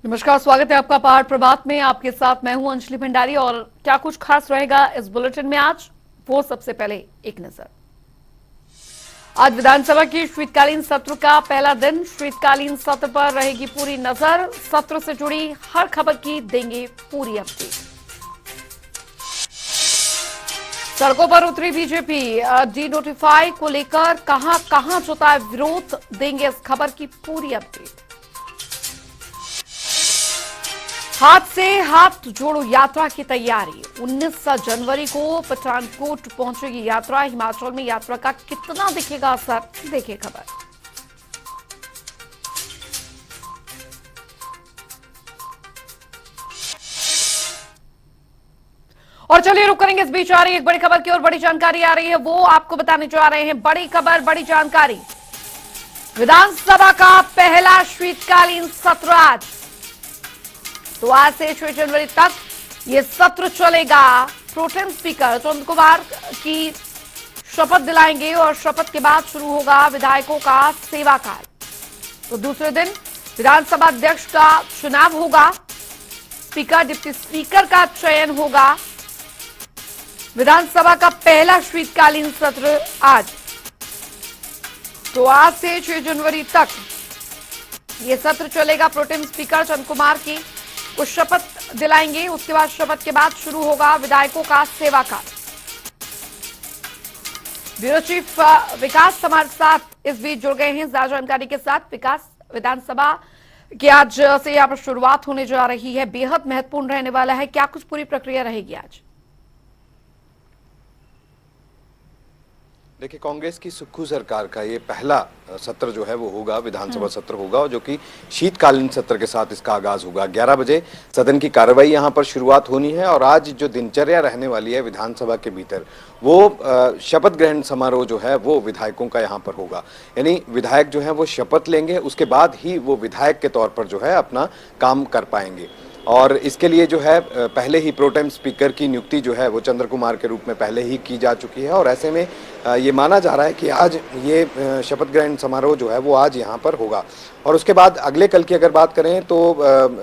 नमस्कार, स्वागत है आपका पहाड़ प्रभात में। आपके साथ मैं हूं अंजलि भंडारी। और क्या कुछ खास रहेगा इस बुलेटिन में आज, वो सबसे पहले एक नजर। आज विधानसभा की शीतकालीन सत्र का पहला दिन। शीतकालीन सत्र पर रहेगी पूरी नजर। सत्र से जुड़ी हर खबर की देंगे पूरी अपडेट। सड़कों पर उतरी बीजेपी। डी नोटिफाई को लेकर कहां कहां जताया विरोध, देंगे इस खबर की पूरी अपडेट। हाथ से हाथ जोड़ो यात्रा की तैयारी। 19 जनवरी को पठानकोट पहुंचेगी यात्रा। हिमाचल में यात्रा का कितना दिखेगा असर, देखिए खबर। और चलिए रुक करेंगे, इस बीच आ रही है एक बड़ी खबर की और बड़ी जानकारी आ रही है, वो आपको बताने जा रहे हैं। बड़ी खबर, बड़ी जानकारी। विधानसभा का पहला शीतकालीन सत्र आज। तो आज से 6 जनवरी तक यह सत्र चलेगा। प्रोटेम स्पीकर चंद्र कुमार की शपथ दिलाएंगे और शपथ के बाद शुरू होगा विधायकों का सेवा काल। तो दूसरे दिन विधानसभा अध्यक्ष का चुनाव होगा। स्पीकर, डिप्टी स्पीकर का चयन होगा। विधानसभा का पहला शीतकालीन सत्र आज। तो आज से 6 जनवरी तक यह सत्र चलेगा। प्रोटेम स्पीकर चंद्र कुमार की को शपथ दिलाएंगे। उसके बाद शपथ के बाद शुरू होगा विधायकों का सेवा काल। ब्यूरो चीफ विकास हमारे साथ इस बीच जुड़ गए हैं ज्यादा जानकारी के साथ। विकास, विधानसभा की आज से यहां पर शुरुआत होने जा रही है, बेहद महत्वपूर्ण रहने वाला है। क्या कुछ पूरी प्रक्रिया रहेगी आज? देखिए, कांग्रेस की सुक्खू सरकार का ये पहला सत्र जो है वो होगा, विधानसभा सत्र होगा, और जो कि शीतकालीन सत्र के साथ इसका आगाज होगा। 11 बजे सदन की कार्रवाई यहाँ पर शुरुआत होनी है और आज जो दिनचर्या रहने वाली है विधानसभा के भीतर, वो शपथ ग्रहण समारोह जो है वो विधायकों का यहाँ पर होगा। यानी विधायक जो है वो शपथ लेंगे, उसके बाद ही वो विधायक के तौर पर जो है अपना काम कर पाएंगे। और इसके लिए जो है पहले ही प्रोटेम स्पीकर की नियुक्ति जो है वो चंद्र कुमार के रूप में पहले ही की जा चुकी है। और ऐसे में ये माना जा रहा है कि आज ये शपथ ग्रहण समारोह जो है वो आज यहाँ पर होगा। और उसके बाद अगले कल की अगर बात करें तो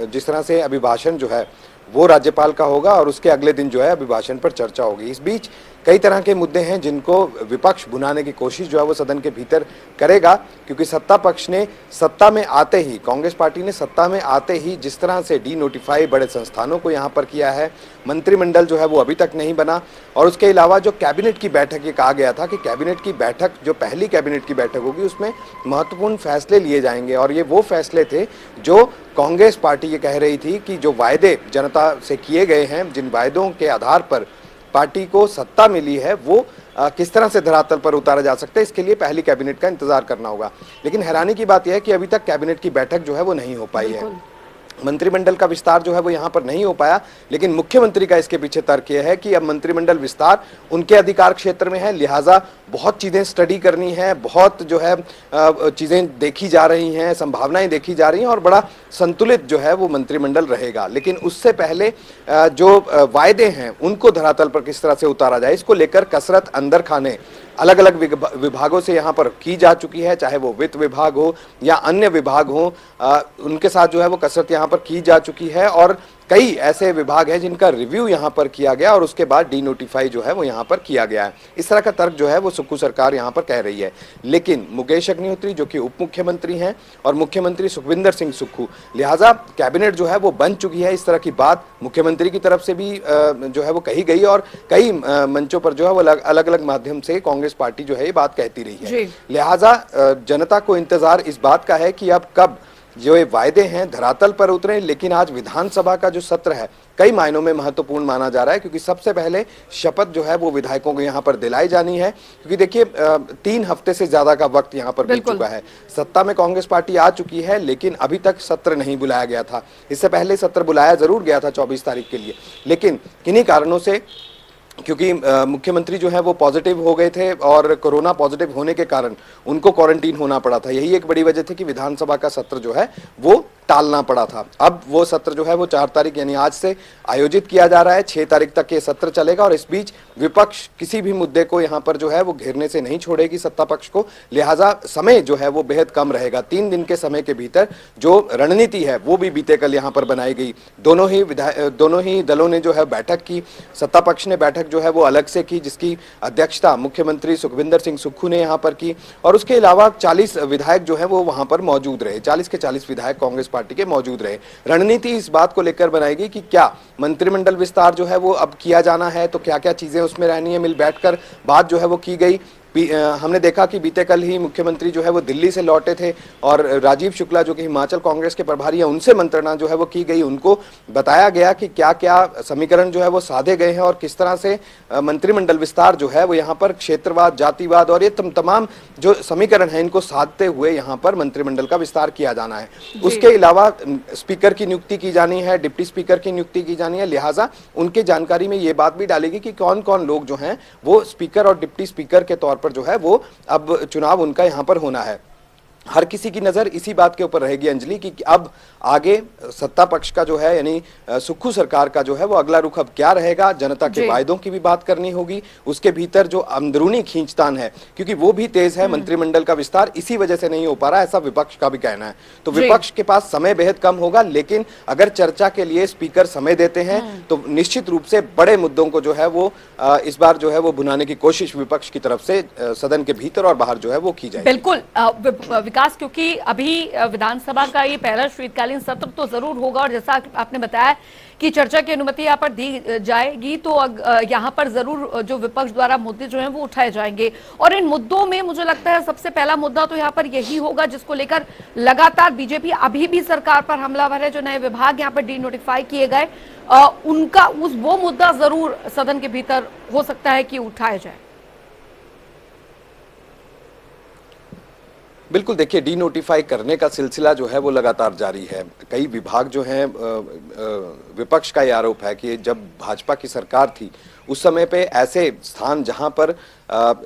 जिस तरह से अभिभाषण जो है वो राज्यपाल का होगा और उसके अगले दिन जो है अभिभाषण पर चर्चा होगी। इस बीच कई तरह के मुद्दे हैं जिनको विपक्ष भुनाने की कोशिश जो है वो सदन के भीतर करेगा, क्योंकि सत्ता पक्ष ने सत्ता में आते ही, कांग्रेस पार्टी ने सत्ता में आते ही जिस तरह से डी नोटिफाई बड़े संस्थानों को यहाँ पर किया है, मंत्रिमंडल जो है वो अभी तक नहीं बना। और उसके अलावा जो कैबिनेट की बैठक, ये कहा गया था कि कैबिनेट की बैठक, जो पहली कैबिनेट की बैठक होगी, उसमें महत्वपूर्ण फैसले लिए जाएंगे। और ये वो फैसले थे जो कांग्रेस पार्टी ये कह रही थी कि जो वायदे जनता से किए गए हैं, जिन वायदों के आधार पर पार्टी को सत्ता मिली है, वो किस तरह से धरातल पर उतारा जा सकता है, इसके लिए पहली कैबिनेट का इंतजार करना होगा। लेकिन हैरानी की बात यह है कि अभी तक कैबिनेट की बैठक जो है वो नहीं हो पाई है। मंत्रिमंडल का विस्तार जो है वो यहाँ पर नहीं हो पाया। लेकिन मुख्यमंत्री का इसके पीछे तर्क यह है कि अब मंत्रिमंडल विस्तार उनके अधिकार क्षेत्र में है, लिहाजा बहुत चीज़ें स्टडी करनी है, बहुत जो है चीज़ें देखी जा रही हैं, संभावनाएं देखी जा रही हैं और बड़ा संतुलित जो है वो मंत्रिमंडल रहेगा। लेकिन उससे पहले जो वायदे हैं उनको धरातल पर किस तरह से उतारा जाए, इसको लेकर कसरत अंदर खाने अलग अलग विभागों से यहाँ पर की जा चुकी है, चाहे वो वित्त विभाग हो या अन्य विभाग हो, उनके साथ जो है वो कसरत यहाँ पर की जा चुकी है। और कई ऐसे विभाग हैं जिनका रिव्यू यहाँ पर किया गया और उसके बाद डी नोटिफाई जो है वो यहाँ पर किया गया है। इस तरह का तर्क जो है वो सुक्खू सरकार यहाँ पर कह रही है। लेकिन मुकेश अग्निहोत्री जो कि उप मुख्यमंत्री हैं और मुख्यमंत्री सुखविंदर सिंह सुक्खू, लिहाजा कैबिनेट जो है वो बन चुकी है, इस तरह की बात मुख्यमंत्री की तरफ से भी जो है वो कही गई और कई मंचों पर जो है वो अलग अलग माध्यम से कांग्रेस पार्टी जो है ये बात कहती रही है। लिहाजा जनता को इंतजार इस बात का है कि अब कब जो ये वायदे हैं धरातल पर उतरे। लेकिन आज विधानसभा का जो सत्र है कई मायनों में महत्वपूर्ण माना जा रहा है, क्योंकि सबसे पहले शपथ जो है वो विधायकों को यहाँ पर दिलाई जानी है। क्योंकि देखिए 3 हफ्ते से ज्यादा का वक्त यहाँ पर बीत चुका है। सत्ता में कांग्रेस पार्टी आ चुकी है लेकिन अभी तक सत्र नहीं बुलाया गया था। इससे पहले सत्र बुलाया जरूर गया था 24 तारीख के लिए, लेकिन किन्हीं कारणों से, क्योंकि मुख्यमंत्री जो है वो पॉजिटिव हो गए थे और कोरोना पॉजिटिव होने के कारण उनको क्वारंटीन होना पड़ा था, यही एक बड़ी वजह थी कि विधानसभा का सत्र जो है वो टालना पड़ा था। अब वो सत्र जो है वो 4 तारीख यानी आज से आयोजित किया जा रहा है। 6 तारीख तक ये सत्र चलेगा और इस बीच विपक्ष किसी भी मुद्दे को यहाँ पर जो है वो घेरने से नहीं छोड़ेगी सत्ता पक्ष को, लिहाजा समय जो है वो बेहद कम रहेगा। 3 दिन के समय के भीतर जो रणनीति है वो भी बीते कल यहाँ पर बनाई गई। दोनों ही दलों ने जो है बैठक की। सत्ता पक्ष ने बैठक जो है वो अलग से की, जिसकी अध्यक्षता मुख्यमंत्री सुखविंदर सिंह सुक्खू ने यहाँ पर की और उसके अलावा 40 विधायक जो है वो वहां पर मौजूद रहे। 40 के 40 विधायक कांग्रेस पार्टी के मौजूद रहे। रणनीति इस बात को लेकर बनाई गई कि क्या मंत्रिमंडल विस्तार जो है वो अब किया जाना है, तो क्या क्या चीजें उसमें रहनी है। मिल बैठकर बात जो है वो की गई। हमने देखा कि बीते कल ही मुख्यमंत्री जो है वो दिल्ली से लौटे थे और राजीव शुक्ला जो कि हिमाचल कांग्रेस के प्रभारी हैं उनसे मंत्रणा जो है वो की गई। उनको बताया गया कि क्या क्या समीकरण जो है वो साधे गए हैं और किस तरह से मंत्रिमंडल विस्तार जो है वो यहाँ पर क्षेत्रवाद, जातिवाद और ये तमाम जो समीकरण है इनको साधते हुए यहाँ पर मंत्रिमंडल का विस्तार किया जाना है। उसके अलावा स्पीकर की नियुक्ति की जानी है, डिप्टी स्पीकर की नियुक्ति की जानी है, लिहाजा उनके जानकारी में ये बात भी डालेगी कि कौन कौन लोग जो हैं वो स्पीकर और डिप्टी स्पीकर के तौर पर जो है वो अब चुनाव उनका यहां पर होना है। हर किसी की नजर इसी बात के ऊपर रहेगी अंजलि कि अब आगे सत्ता पक्ष का जो है यानी सुक्खू सरकार का जो है वो अगला रुख अब क्या रहेगा। जनता के वायदों की भी बात करनी होगी, उसके भीतर जो अंदरूनी खींचतान है क्योंकि वो भी तेज है। मंत्रिमंडल का विस्तार इसी वजह से नहीं हो पा रहा, ऐसा विपक्ष का भी कहना है। तो विपक्ष के पास समय बेहद कम होगा, लेकिन अगर चर्चा के लिए स्पीकर समय देते हैं तो निश्चित रूप से बड़े मुद्दों को जो है वो इस बार जो है वो भुनाने की कोशिश विपक्ष की तरफ से सदन के भीतर और बाहर जो है वो की जाए। बिल्कुल विकास, क्योंकि अभी विधानसभा का ये पहला शीतकालीन सत्र तो जरूर होगा और जैसा आपने बताया कि चर्चा की अनुमति यहाँ पर दी जाएगी तो यहाँ पर जरूर जो विपक्ष द्वारा मुद्दे जो हैं वो उठाए जाएंगे और इन मुद्दों में मुझे लगता है सबसे पहला मुद्दा तो यहाँ पर यही होगा जिसको लेकर लगातार बीजेपी अभी भी सरकार पर हमलावर है। जो नए विभाग यहाँ पर डी नोटिफाई किए गए उनका वो मुद्दा जरूर सदन के भीतर हो सकता है कि उठाया जाए। बिल्कुल, देखिए डी नोटिफाई करने का सिलसिला जो है वो लगातार जारी है। कई विभाग जो हैं विपक्ष का ये आरोप है कि जब भाजपा की सरकार थी उस समय पे ऐसे स्थान जहां पर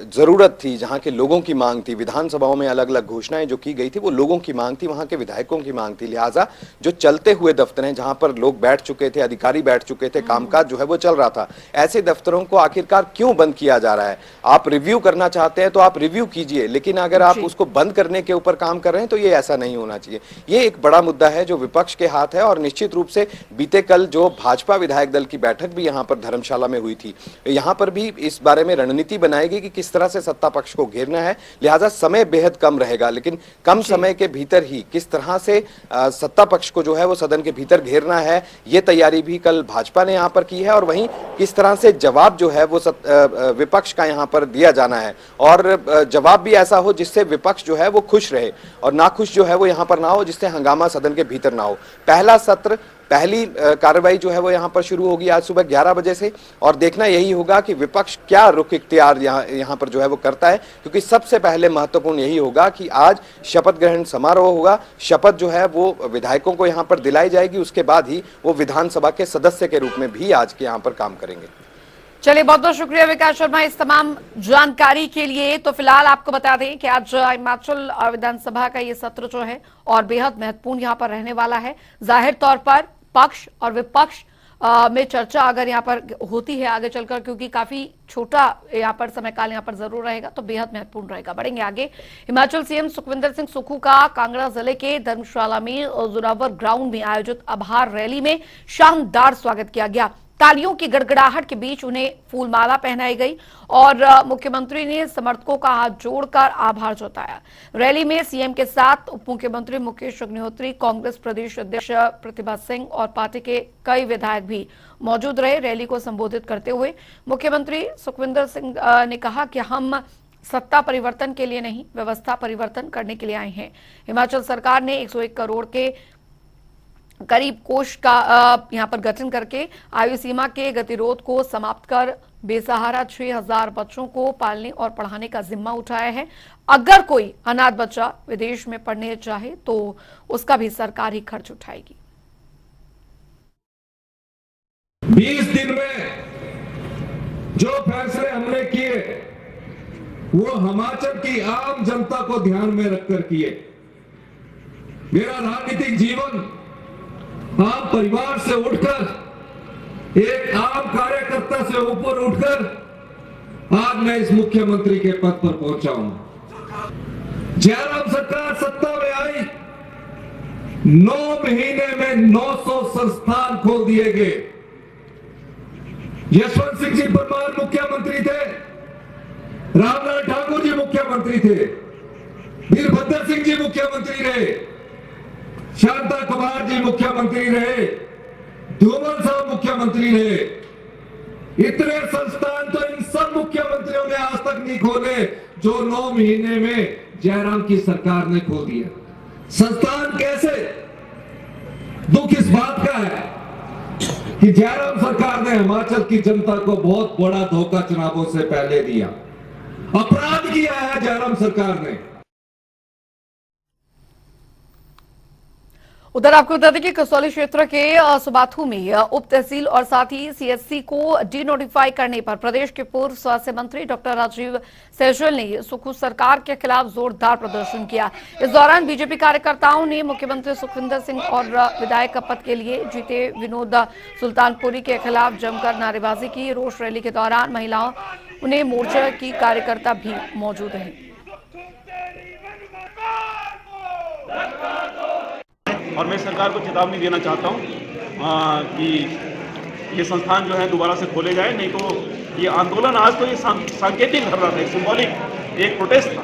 जरूरत थी, जहां के लोगों की मांग थी, विधानसभाओं में अलग अलग घोषणाएं जो की गई थी वो लोगों की मांग थी, वहां के विधायकों की मांग थी। लिहाजा जो चलते हुए दफ्तर हैं जहां पर लोग बैठ चुके थे, अधिकारी बैठ चुके थे, कामकाज जो है वो चल रहा था, ऐसे दफ्तरों को आखिरकार क्यों बंद किया जा रहा है। आप रिव्यू करना चाहते हैं तो आप रिव्यू कीजिए, लेकिन अगर आप उसको बंद करने के ऊपर काम कर रहे हैं तो ये ऐसा नहीं होना चाहिए। ये एक बड़ा मुद्दा है जो विपक्ष के हाथ है और निश्चित रूप से बीते कल जो भाजपा विधायक दल की बैठक भी यहाँ पर धर्मशाला में हुई थी, यहाँ पर भी इस बारे में रणनीति बनाएगी कि किस तरह से सत्ता पक्ष को घेरना है। लिहाजा समय बेहद कम रहेगा, लेकिन कम समय के भीतर ही किस तरह से सत्ता पक्ष को जो है वो सदन के भीतर घेरना है, ये तैयारी भी कल भाजपा ने यहाँ पर की है और वहीं किस तरह से जवाब जो है वो विपक्ष का यहाँ पर दिया जाना है और जवाब भी ऐसा हो जिससे विपक्ष जो है वो खुश रहे और नाखुश जो है वो यहाँ पर ना हो, जिससे हंगामा सदन के भीतर ना हो। पहला सत्र, पहली कार्रवाई जो है वो यहाँ पर शुरू होगी आज सुबह 11 बजे से और देखना यही होगा कि विपक्ष क्या रुख इख्तियार यहाँ पर जो है वो करता है, क्योंकि सबसे पहले महत्वपूर्ण यही होगा कि आज शपथ ग्रहण समारोह होगा। शपथ जो है वो विधायकों को यहाँ पर दिलाई जाएगी, उसके बाद ही वो विधानसभा के सदस्य के रूप में भी आज के यहाँ पर काम करेंगे। चलिए, बहुत बहुत शुक्रिया विकास शर्मा इस तमाम जानकारी के लिए। तो फिलहाल आपको बता दें कि आज हिमाचल विधानसभा का ये सत्र जो है और बेहद महत्वपूर्ण यहाँ पर रहने वाला है। जाहिर तौर पर पक्ष और विपक्ष में चर्चा अगर यहाँ पर होती है आगे चलकर, क्योंकि काफी छोटा यहाँ पर समय काल यहाँ पर जरूर रहेगा, तो बेहद महत्वपूर्ण रहेगा। बढ़ेंगे आगे। हिमाचल सीएम सुखविंदर सिंह सुक्खू का कांगड़ा जिले के धर्मशाला में जोरावर ग्राउंड में आयोजित आभार रैली में शानदार स्वागत किया गया। तालियों की गड़गड़ाहट के बीच उन्हें फूलमाला पहनाई गई और मुख्यमंत्री ने समर्थकों का हाथ जोड़कर आभार जताया। रैली में सीएम के साथ उप मुख्यमंत्री मुकेश अग्निहोत्री, कांग्रेस प्रदेश अध्यक्ष प्रतिभा सिंह और पार्टी के कई विधायक भी मौजूद रहे। रैली को संबोधित करते हुए मुख्यमंत्री सुखविंदर सिंह ने कहा कि हम सत्ता परिवर्तन के लिए नहीं, व्यवस्था परिवर्तन करने के लिए आए हैं। हिमाचल सरकार ने 101 करोड़ के करीब कोष का यहां पर गठन करके आयु सीमा के गतिरोध को समाप्त कर बेसहारा 6000 बच्चों को पालने और पढ़ाने का जिम्मा उठाया है। अगर कोई अनाथ बच्चा विदेश में पढ़ने चाहे तो उसका भी सरकार ही खर्च उठाएगी। 20 दिन में जो फैसले हमने किए वो हिमाचल की आम जनता को ध्यान में रखकर किए। मेरा राजनीतिक जीवन आम परिवार से उठकर एक आम कार्यकर्ता से ऊपर उठकर आज मैं इस मुख्यमंत्री के पद पर पहुंचा हूं। जयराम सरकार सत्ता में आई, 9 महीने में 900 संस्थान खोल दिए गए। यशवंत सिंह जी परमार मुख्यमंत्री थे, रामलाल ठाकुर जी मुख्यमंत्री थे, वीरभद्र सिंह जी मुख्यमंत्री रहे, शांता कुमार जी मुख्यमंत्री रहे, धूमल साहब मुख्यमंत्री रहे। इतने संस्थान तो इन सब मुख्यमंत्रियों ने आज तक नहीं खोले जो 9 महीने में जयराम की सरकार ने खोल दिया। संस्थान कैसे? दुख इस बात का है कि जयराम सरकार ने हिमाचल की जनता को बहुत बड़ा धोखा चुनावों से पहले दिया, अपराध किया है जयराम सरकार ने। उधर आपको बता दें कि कसौली क्षेत्र के सुबाथू में उप तहसील और साथ ही सीएससी को डीनोटिफाई करने पर प्रदेश के पूर्व स्वास्थ्य मंत्री डॉक्टर राजीव सैजल ने सुखू सरकार के खिलाफ जोरदार प्रदर्शन किया। इस दौरान बीजेपी कार्यकर्ताओं ने मुख्यमंत्री सुखविंदर सिंह और विधायक पद के लिए जीते विनोद सुल्तानपुरी के खिलाफ जमकर नारेबाजी की। रोष रैली के दौरान महिलाओं ने मोर्चा की कार्यकर्ता भी मौजूद रहे। और मैं सरकार को चेतावनी देना चाहता हूं कि ये संस्थान जो है दोबारा से खोले जाए, नहीं तो ये आंदोलन आज तो ये सांकेतिक धर रहा था, सिंबॉलिक एक प्रोटेस्ट था,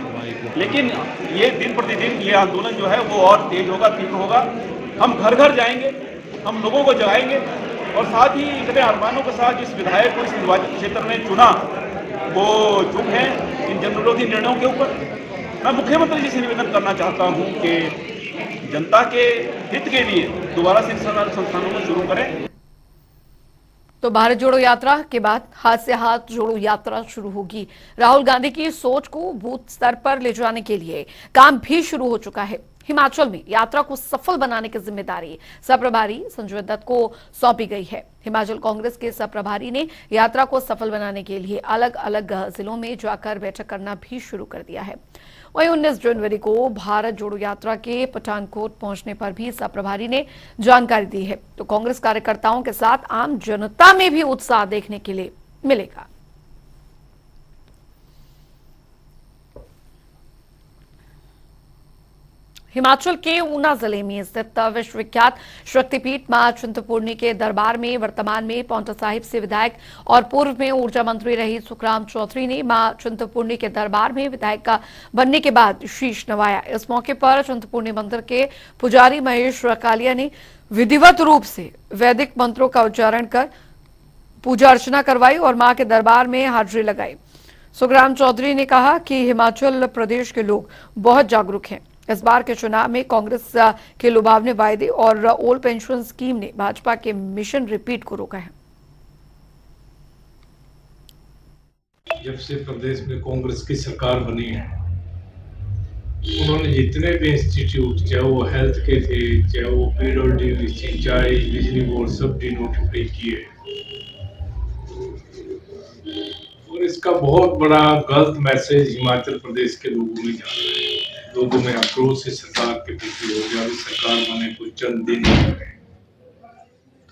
लेकिन ये दिन प्रतिदिन ये आंदोलन जो है वो और तेज होगा, तीव्र होगा। हम घर घर जाएंगे, हम लोगों को जगाएंगे और साथ ही इतने अरमानों के साथ जिस विधायक को इस निर्वाचन क्षेत्र में चुना वो चुप है इन जनविरोधी निर्णयों के ऊपर। मैं मुख्यमंत्री जी से निवेदन करना चाहता हूँ कि जनता के हित के लिए दोबारा से संस्थानों को शुरू करें। तो भारत जोड़ो यात्रा के बाद हाथ से हाथ जोड़ो यात्रा शुरू होगी। राहुल गांधी की सोच को बूथ स्तर पर ले जाने के लिए काम भी शुरू हो चुका है। हिमाचल में यात्रा को सफल बनाने की जिम्मेदारी सह-प्रभारी संजय दत्त को सौंपी गई है। हिमाचल कांग्रेस के सह-प्रभारी ने यात्रा को सफल बनाने के लिए अलग अलग जिलों में जाकर बैठक करना भी शुरू कर दिया है। वहीं 19 जनवरी को भारत जोड़ो यात्रा के पठानकोट पहुंचने पर भी सह-प्रभारी ने जानकारी दी है। तो कांग्रेस कार्यकर्ताओं के साथ आम जनता में भी उत्साह देखने के लिए मिलेगा। हिमाचल के ऊना जिले में स्थित विश्वविख्यात शक्तिपीठ मां चिंतपूर्णी के दरबार में वर्तमान में पांवटा साहिब से विधायक और पूर्व में ऊर्जा मंत्री रही सुखराम चौधरी ने मां चिंतपूर्णी के दरबार में विधायक का बनने के बाद शीश नवाया। इस मौके पर चिंतपूर्णी मंदिर के पुजारी महेश कालिया ने विधिवत रूप से वैदिक मंत्रों का उच्चारण कर पूजा अर्चना करवाई और मां के दरबार में हाजिरी लगाई। सुखराम चौधरी ने कहा कि हिमाचल प्रदेश के लोग बहुत जागरूक हैं। इस बार के चुनाव में कांग्रेस के लुभावने वायदे और ओल्ड पेंशन स्कीम ने भाजपा के मिशन रिपीट को रोका है। जब से प्रदेश में कांग्रेस की सरकार बनी है, उन्होंने जितने भी इंस्टीट्यूट, चाहे वो हेल्थ के थे, चाहे वो पीडब्ल्यूडी, सिंचाई, बिजली बोर्ड, सब डिनोटिफाई किए और इसका बहुत बड़ा गलत मैसेज हिमाचल प्रदेश के लोगों में जा रहा है। लोगों में आक्रोश इस सरकार के प्रति हो गया। अभी सरकार बने कुछ चंद दिन हो गए,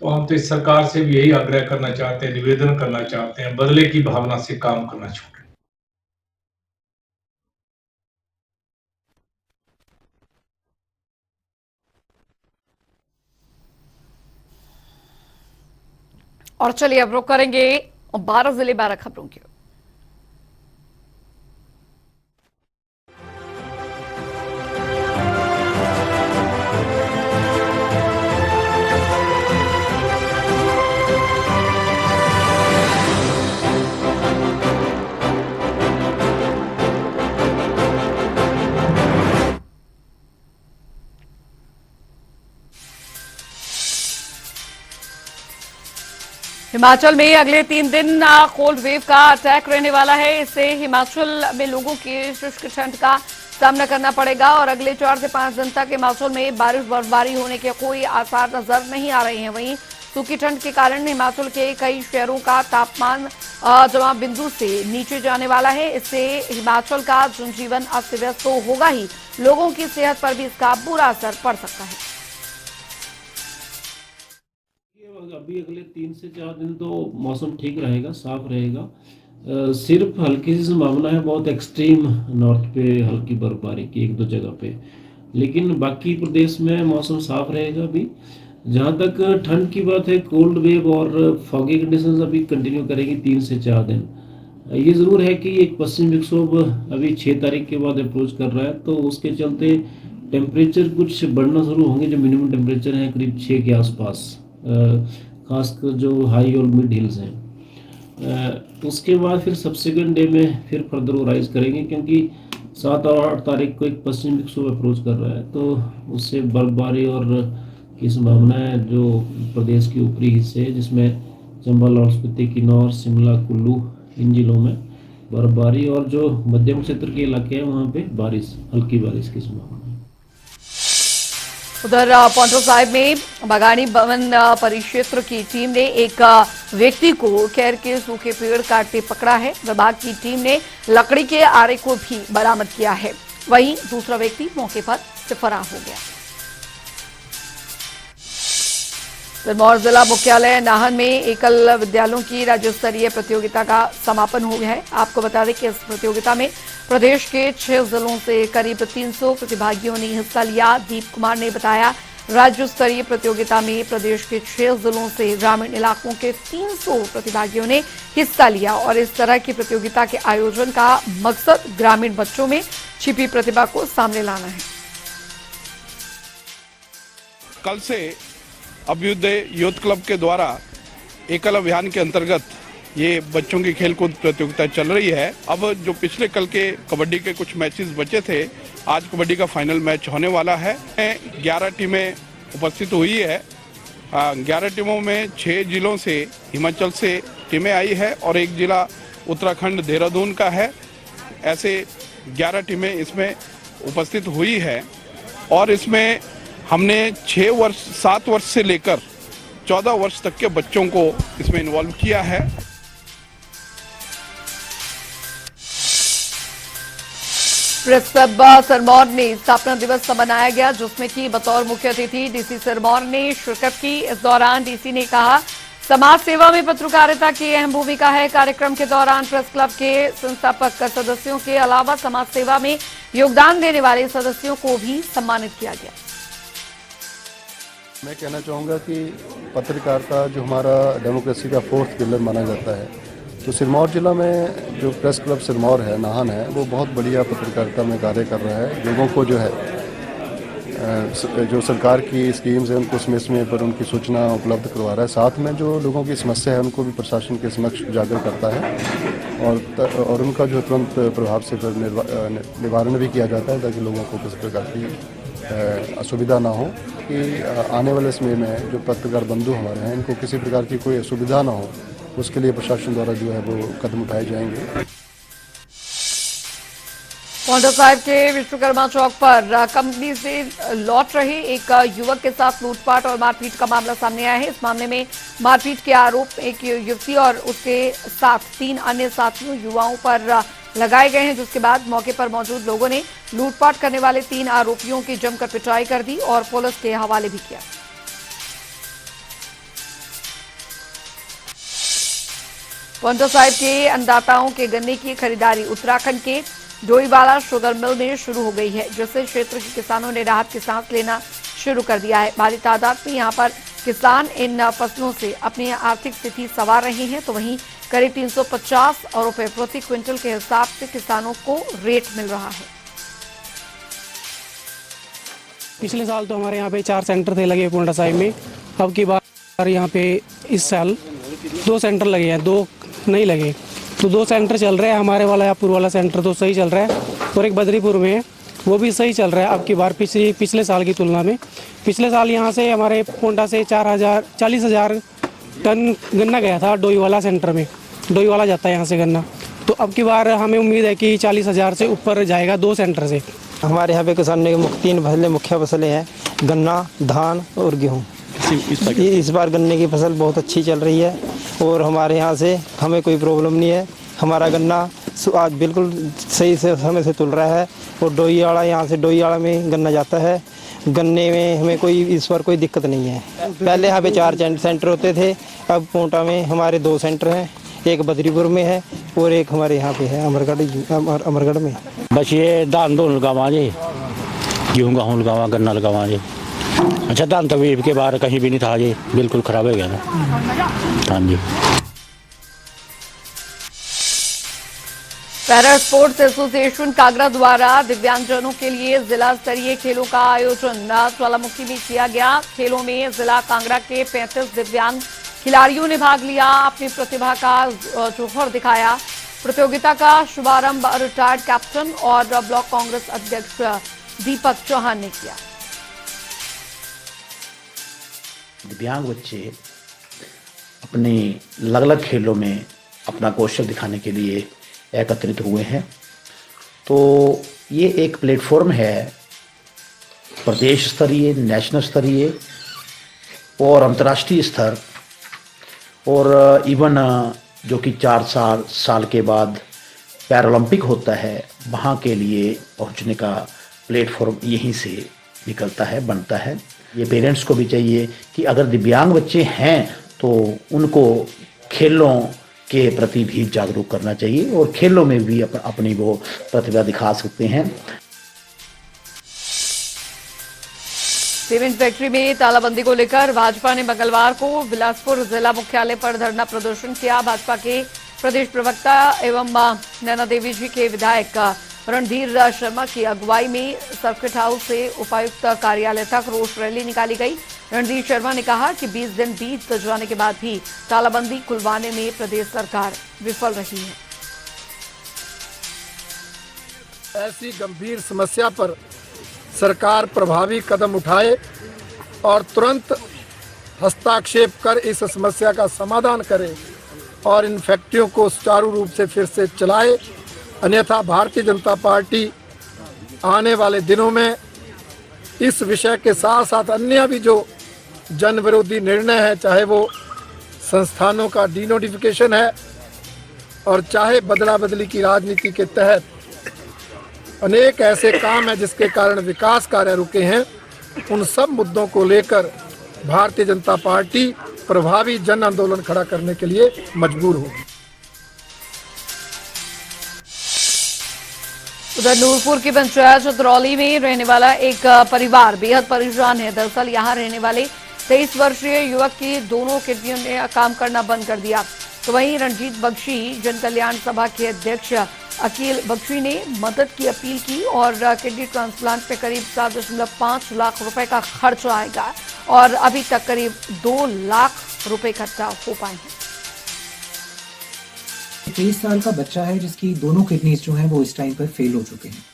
तो हम तो इस सरकार से भी यही आग्रह करना चाहते हैं, निवेदन करना चाहते हैं, बदले की भावना से काम करना छोड़ें। और चलिए अब रुक करेंगे 12 जिले 12 खबरों की। हिमाचल में अगले 3 दिन कोल्ड वेव का अटैक रहने वाला है। इससे हिमाचल में लोगों की शुष्क ठंड का सामना करना पड़ेगा और अगले 4 से 5 दिन तक हिमाचल में बारिश बर्फबारी होने के कोई आसार नजर नहीं आ रहे हैं। वहीं सूखी ठंड के कारण हिमाचल के कई शहरों का तापमान जमाव बिंदु से नीचे जाने वाला है। इससे हिमाचल का जनजीवन अस्त व्यस्त तो होगा ही, लोगों की सेहत पर भी इसका बुरा असर पड़ सकता है। अभी अगले 3 से 4 दिन तो मौसम ठीक रहेगा, साफ रहेगा। सिर्फ हल्की सी संभावना है बहुत एक्सट्रीम नॉर्थ पे हल्की बर्फबारी की 1-2 जगह पे, लेकिन बाकी प्रदेश में मौसम साफ रहेगा अभी। जहाँ तक ठंड की बात है, कोल्ड वेव और फॉगी कंडीशंस अभी कंटिन्यू करेगी 3 से 4 दिन। ये ज़रूर है कि एक पश्चिम विक्षोभ अभी 6 तारीख के बाद अप्रोच कर रहा है, तो उसके चलते टेम्परेचर कुछ बढ़ना शुरू होंगे। जो मिनिमम टेम्परेचर है करीब 6 के आसपास, खासकर जो हाई और मिड हिल्स हैं। उसके बाद फिर सब्सिक्वेंट डे में फिर फर्दर वो राइज करेंगे, क्योंकि 7 और 8 तारीख को एक पश्चिम विक्षोभ अप्रोच कर रहा है, तो उससे बर्फबारी और की संभावना है। जो प्रदेश के ऊपरी हिस्से है जिसमें चंबा, लाहौल स्पीति, किन्नौर, शिमला, कुल्लू, इन जिलों में बर्फबारी, और जो मध्यम क्षेत्र के इलाके हैं वहाँ पे बारिश, हल्की बारिश की संभावना है। उधर पौंटा साहिब में बगानी भवन परिक्षेत्र की टीम ने एक व्यक्ति को खैर के सूखे पेड़ काटते पकड़ा है। विभाग की टीम ने लकड़ी के आरे को भी बरामद किया है। वहीं दूसरा व्यक्ति मौके पर से फरार हो गया। सिरमौर जिला मुख्यालय नाहन में एकल विद्यालयों की राज्य स्तरीय प्रतियोगिता का समापन हो गया है। आपको बता दें कि इस प्रतियोगिता में प्रदेश के 6 जिलों से करीब 300 प्रतिभागियों ने हिस्सा लिया। दीप कुमार ने बताया, राज्य स्तरीय प्रतियोगिता में प्रदेश के 6 जिलों से ग्रामीण इलाकों के 300 प्रतिभागियों ने हिस्सा लिया और इस तरह की प्रतियोगिता के आयोजन का मकसद ग्रामीण बच्चों में छिपी प्रतिभा को सामने लाना है। कल से अभ्युदय यूथ क्लब के द्वारा एकल अभियान के अंतर्गत ये बच्चों की खेलकूद प्रतियोगिता चल रही है। अब जो पिछले कल के कबड्डी के कुछ मैचेस बचे थे, आज कबड्डी का फाइनल मैच होने वाला है। 11 टीमें उपस्थित हुई है। 11 टीमों में 6 जिलों से हिमाचल से टीमें आई है और एक जिला उत्तराखंड देहरादून का है। ऐसे 11 टीमें इसमें उपस्थित हुई है और इसमें हमने 7 वर्ष से लेकर 14 वर्ष तक के बच्चों को इसमें इन्वॉल्व किया है। प्रेस क्लब सिरमौर में स्थापना दिवस मनाया गया, जिसमें कि बतौर मुख्य अतिथि डीसी सिरमौर ने शिरकत की। इस दौरान डीसी ने कहा, समाज सेवा में पत्रकारिता की अहम भूमिका है। कार्यक्रम के दौरान प्रेस क्लब के संस्थापक सदस्यों के अलावा समाज सेवा में योगदान देने वाले सदस्यों को भी सम्मानित किया गया। मैं कहना चाहूँगा कि पत्रकारिता जो हमारा डेमोक्रेसी का 4th पिलर माना जाता है, तो सिरमौर जिला में जो प्रेस क्लब सिरमौर है, नाहन है, वो बहुत बढ़िया पत्रकारिता में कार्य कर रहा है। लोगों को जो है जो सरकार की स्कीम्स हैं उनको समय पर उनकी सूचना उपलब्ध करवा रहा है। साथ में जो लोगों की समस्या है उनको भी प्रशासन के समक्ष उजागर करता है और उनका जो तुरंत प्रभाव से फिर निवारण भी किया जाता है, ताकि लोगों को किसी प्रकार की असुविधा ना हो। कि आने वाले समय में जो पत्रकार बंधु हमारे हैं, इनको किसी प्रकार की कोई असुविधा ना हो, उसके लिए प्रशासन द्वारा जो है वो कदम उठाए जाएंगे। पौंटा साहिब के विश्वकर्मा चौक पर कंपनी से लौट रहे एक युवक के साथ लूटपाट और मारपीट का मामला सामने आया है। इस मामले में मारपीट के आरोप एक युवती और उसके साथ 3 अन्य साथियों युवाओं पर लगाए गए हैं, जिसके बाद मौके पर मौजूद लोगों ने लूटपाट करने वाले 3 आरोपियों की जमकर पिटाई कर दी और पुलिस के हवाले भी किया। पौंटा साहिब के अन्नदाताओं के गन्ने की खरीदारी उत्तराखंड के डोईवाला शुगर मिल में शुरू हो गई है, जिससे क्षेत्र के किसानों ने राहत की सांस लेना शुरू कर दिया है। भारी तादाद में यहां पर किसान इन फसलों से अपनी आर्थिक स्थिति संवार रहे हैं, तो वहीं करीब 350 रुपए प्रति क्विंटल के हिसाब से किसानों को रेट मिल रहा है। पिछले साल तो हमारे यहाँ पे 4 सेंटर थे लगे पौंटा साहिब में। अब की बार यहाँ पे इस साल 2 सेंटर लगे हैं, 2 नहीं लगे, तो 2 सेंटर चल रहे हैं। हमारे वाला यापुर वाला सेंटर तो सही चल रहा है और एक बद्रीपुर में है, वो भी सही चल रहा है। अब की बार पिछले साल की तुलना में, पिछले साल यहाँ से हमारे पौंटा से 40,000 टन गन्ना गया था डोईवाला सेंटर में। डोईवाला जाता है यहाँ से गन्ना, तो अब की बार हमें उम्मीद है कि 40,000 से ऊपर जाएगा 2 सेंटर से। हमारे यहाँ पे किसानों की 3 फसलें मुख्य फसलें हैं, गन्ना, धान और गेहूँ। इस बार गन्ने की फसल बहुत अच्छी चल रही है और हमारे यहाँ से हमें कोई प्रॉब्लम नहीं है। हमारा गन्ना आज बिल्कुल सही से समय से तुल रहा है और डोईवाला यहाँ से डोईवाला में गन्ना जाता है गन्ने में हमें कोई इस बार कोई दिक्कत नहीं है। पहले यहाँ पे 4 सेंटर होते थे, अब पोंटा में हमारे 2 सेंटर हैं, एक बद्रीपुर में है और एक हमारे यहाँ पे है अमरगढ़ में। बस ये धान धोन लगावा जी, गेहूँ गेहूँ लगावा, गन्ना लगावा जी। अच्छा, धान तवीब के बाहर कहीं भी नहीं था जी, बिल्कुल खराब हो गया था। हाँ जी। पैरा स्पोर्ट्स एसोसिएशन कागरा द्वारा दिव्यांगजनों के लिए जिला स्तरीय खेलों का आयोजन ज्वालामुखी में किया गया। खेलों में जिला कांगड़ा के 35 दिव्यांग खिलाड़ियों ने भाग लिया, अपनी प्रतिभा का जौहर दिखाया। प्रतियोगिता का शुभारंभ रिटायर्ड कैप्टन और ब्लॉक कांग्रेस अध्यक्ष दीपक चौहान ने किया। दिव्यांग बच्चे अपने अलग अलग खेलों में अपना कौशल दिखाने के लिए एकत्रित हुए हैं। तो ये एक प्लेटफॉर्म है प्रदेश स्तरीय, नेशनल स्तरीय और अंतर्राष्ट्रीय स्तर, और इवन जो कि 4 साल के बाद पैरालंपिक होता है, वहाँ के लिए पहुँचने का प्लेटफॉर्म यहीं से निकलता है, बनता है। ये पेरेंट्स को भी चाहिए कि अगर दिव्यांग बच्चे हैं तो उनको खेलों के प्रति भी जागरूक करना चाहिए और खेलों में भी अपनी वो प्रतिभा दिखा सकते हैं। सीमेंट फैक्ट्री में तालाबंदी को लेकर भाजपा ने मंगलवार को बिलासपुर जिला मुख्यालय पर धरना प्रदर्शन किया। भाजपा के प्रदेश प्रवक्ता एवं नैना देवी जी के विधायक रणधीर शर्मा की अगुवाई में सर्किट हाउस से उपायुक्त कार्यालय तक रोष रैली निकाली गई। रणधीर शर्मा ने कहा कि 20 दिन बीत जाने के बाद भी तालाबंदी खुलवाने में प्रदेश सरकार विफल रही है। ऐसी गंभीर समस्या पर सरकार प्रभावी कदम उठाए और तुरंत हस्तक्षेप कर इस समस्या का समाधान करे और इन फैक्ट्रियों को सुचारू रूप से फिर से चलाए। अन्यथा भारतीय जनता पार्टी आने वाले दिनों में इस विषय के साथ साथ अन्य भी जो जन विरोधी निर्णय है, चाहे वो संस्थानों का डीनोटिफिकेशन है और चाहे बदला बदली की राजनीति के तहत अनेक ऐसे काम हैं जिसके कारण विकास कार्य रुके हैं, उन सब मुद्दों को लेकर भारतीय जनता पार्टी प्रभावी जन आंदोलन खड़ा करने के लिए मजबूर होगी। उधर नूरपुर की पंचायत चतरौली में रहने वाला एक परिवार बेहद परेशान है। दरअसल यहां रहने वाले 23 वर्षीय युवक की दोनों किडनियों ने काम करना बंद कर दिया। तो वहीं रणजीत बख्शी जन कल्याण सभा के अध्यक्ष अकील बख्शी ने मदद की अपील की और किडनी ट्रांसप्लांट पे करीब 7.5 लाख रुपए का खर्च आएगा और अभी तक करीब 2 लाख रुपए इकट्ठा हो पाए हैं। 23 साल का बच्चा है जिसकी दोनों किडनीज जो हैं वो इस टाइम पर फेल हो चुके हैं।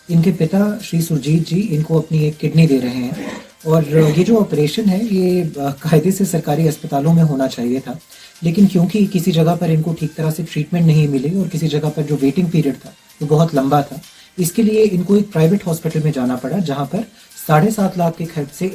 इनके पिता श्री सुरजीत जी इनको अपनी एक किडनी दे रहे हैं और ये जो ऑपरेशन है ये कायदे से सरकारी अस्पतालों में होना चाहिए था, लेकिन क्योंकि किसी जगह पर इनको ठीक तरह से ट्रीटमेंट नहीं मिली और किसी जगह पर जो वेटिंग पीरियड था वो बहुत लंबा था, इसके लिए इनको एक प्राइवेट हॉस्पिटल में जाना पड़ा जहाँ पर 7.5 लाख के खर्च से